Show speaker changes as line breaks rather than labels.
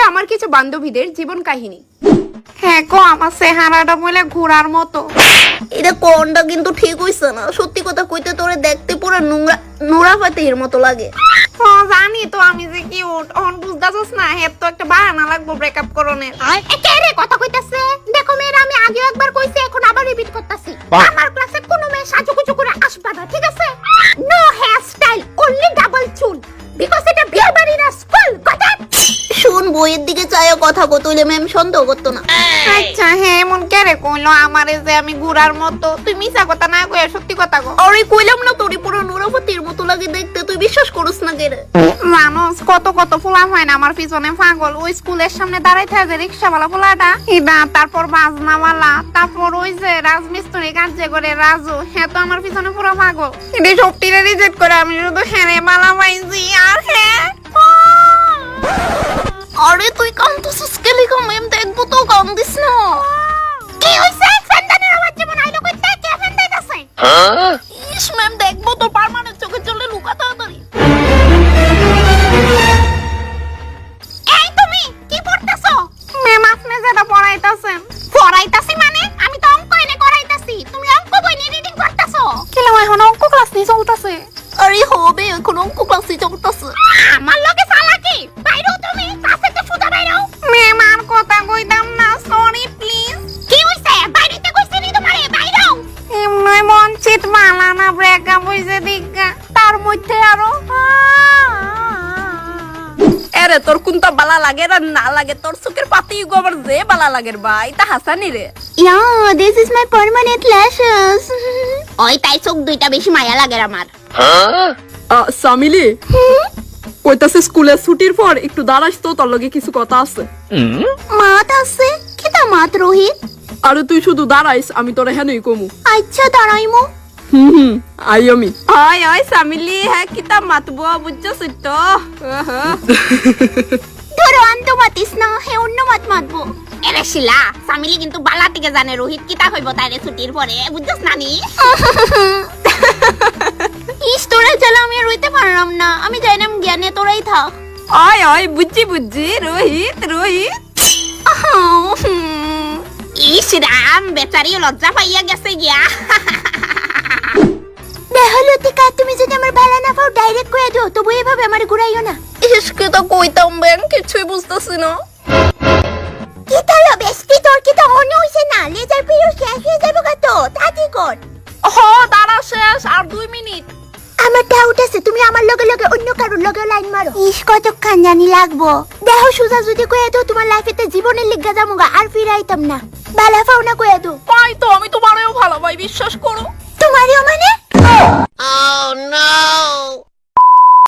আমার কিছু বান্ধবীদের জীবন কাহিনী। হ্যাঁ গো, আমার চেহারাটা বলে ঘোড়ার মতো।
এটা কোনটা কিন্তু ঠিক হইছে না, সত্যি কথা কইতে তোরে দেখতে পুরো নোরা ফাতেহির মতো লাগে।
জানি তো আমি যে কিউট, অন বুঝতাছস না? হের তো একটা বাহানা লাগবো ব্রেকআপ করনের। কে রে কথা কইতাছে? দেখো মেয়েরা, আমি আগেও একবার কইছি, এখন আবার রিপিট করতাছি। আমার ক্লাসে কোনো মেয়ে সাজুগুজু করে আসবে না, ঠিক আছে? No hair style, only double চুল, বিকজ এটা বিয়ে বাড়ি না স্কুল। কথা
শুন, বইয়ের দিকে চাইও কথা কো, তুইলে ম্যাম সন্দেহ করতো না।
আচ্ছা হ্যাঁ, এমন কে রে কইলো আমারে যে আমি ঘোড়ার মতো? তুই মিছা কথা না কইয়া সত্যি কথা কও।
আরে কইলাম না তোরে পুরো নোরা ফাতেহির মতো লাগে দেখতে, তুই বিশ্বাস করছ না কে রে?
জানোস কত কত পোলা হয় না আমার পিছনে পাগল। ওই স্কুলের সামনে দাঁড়াই থাকে রিক্সাওয়ালা পোলাটা, এটা, তারপর বাজনাওয়ালা, তারপর ওই যে রাজমিস্ত্রি কাজ যে করে রাজু, হ্যাঁ তো আমার পিছনে পুরো পাগল। এটা সবটিরে রিজেক্ট করে আমি শুধু হ্যাঁ মালা পাইছি আর হ্যাঁ।
আরে তুই কান্দছিস কে লিখো? ম্যাম দেখবো তো, কান্দিস না।
কি হইছে? ফেন্দানের আওয়াজ যেমন আইলো কইতে, কে ফেন্দাইতাছে?
ইস ম্যাম দেখবো তো, পার্মানেন্ট চোখে চলে লুকা তাড়াতাড়ি।
এই তুমি কি পড়তেছো? ম্যাম আপনি যেটা পড়াইতাছেন। পড়াইতাছি মানে? আমি তো অঙ্ক এনে করাইতাছি, তুমি অঙ্ক বই নিয়ে রিডিং করতেছো। কেন এখন অঙ্ক ক্লাস নিয়ে চলতেছে?
আরে হবে, এখন অঙ্ক ক্লাসে চলতেছে।
আমার লগে চালাকি? বাইরেও তুমি, ক্লাসে তো সুদা বাইরেও। ম্যাম আর কথা কইতাম না, সরি প্লিজ। কি হইছে? বাইরেতে কইছিনি তোমারে, বাইরেও। এমনই মনচিত মালানা ব্রেকআপ হইছে দিগা, তার মধ্যে আরো
আরে তোর কোনটা বালা লাগে আর না লাগে, তোর চোখের পাতি গোবর যে বালা লাগে ভাই, তা হাসানি রে।
This is my permanent lashes. ওই তাই চোখ দুইটা বেশি মায়া লাগে আমার।
সামিলি, কইতাছে স্কুলের ছুটির পর একটু দাঁড়াস তো, তোর লগে কিছু কথা আছে।
মাত আছে? কিতা মাত রোহিত?
আরে তুই শুধু দাঁড়াইস, আমি তোর হেনই কমু।
আচ্ছা দাঁড়াইমু।
আই আমি।
ওই ওই সামিলি, হ্যাঁ কিতা মাতবো বুঝছস তো?
ধরো আন্ত মাতিস না, হে অন্য মাত মাতবো। এরে শিলা, সামিলি কিন্তু বালা থেকে জানে রোহিত কিতা হইব তাইরে ছুটির পরে, বুঝছস নানি? ইস তোরা চলো, আমি আর রইতে পারলাম না, আমি যাইলাম জ্ঞানে, তোরাই থাক।
ওই ওই বুঝছি বুঝছি, রোহিত রোহিত।
ইস রাম, বেচারি লজ্জা পাইয়া গেছে গিয়া। লতিকা, তুমি যদি আমার ভালো না পাও ডাইরেক্ট কইয়া দিও, তবু এভাবে আমারে ঘুরাইও না।
ইস কে তো কইতাম ব্যাং, কিছুই বুঝতাছি না।
কি তালো বেস্টি, তোর কি তো মনে হইছে না? লেজার পিরিয়ড শেষ হয়ে যাবে কত তাড়াতাড়ি কর।
দাঁড়া, শেষ আর 2 মিনিট।
আমার ডাউট আছে, তুমি আমার লগে লগে অন্য কারোর লগে লাইন মারো। ইস কতক্ষণ জানি লাগবো। দেখো সুজা যদি কইয়া দাও, তোমার লাইফেতে জীবনের লিগা যামুগা, আর ফিরাইতাম না। বালা ফাও না কইয়া দাও।
পাই তো, আমি তোমারেও ভালো ভাই, বিশ্বাস করো।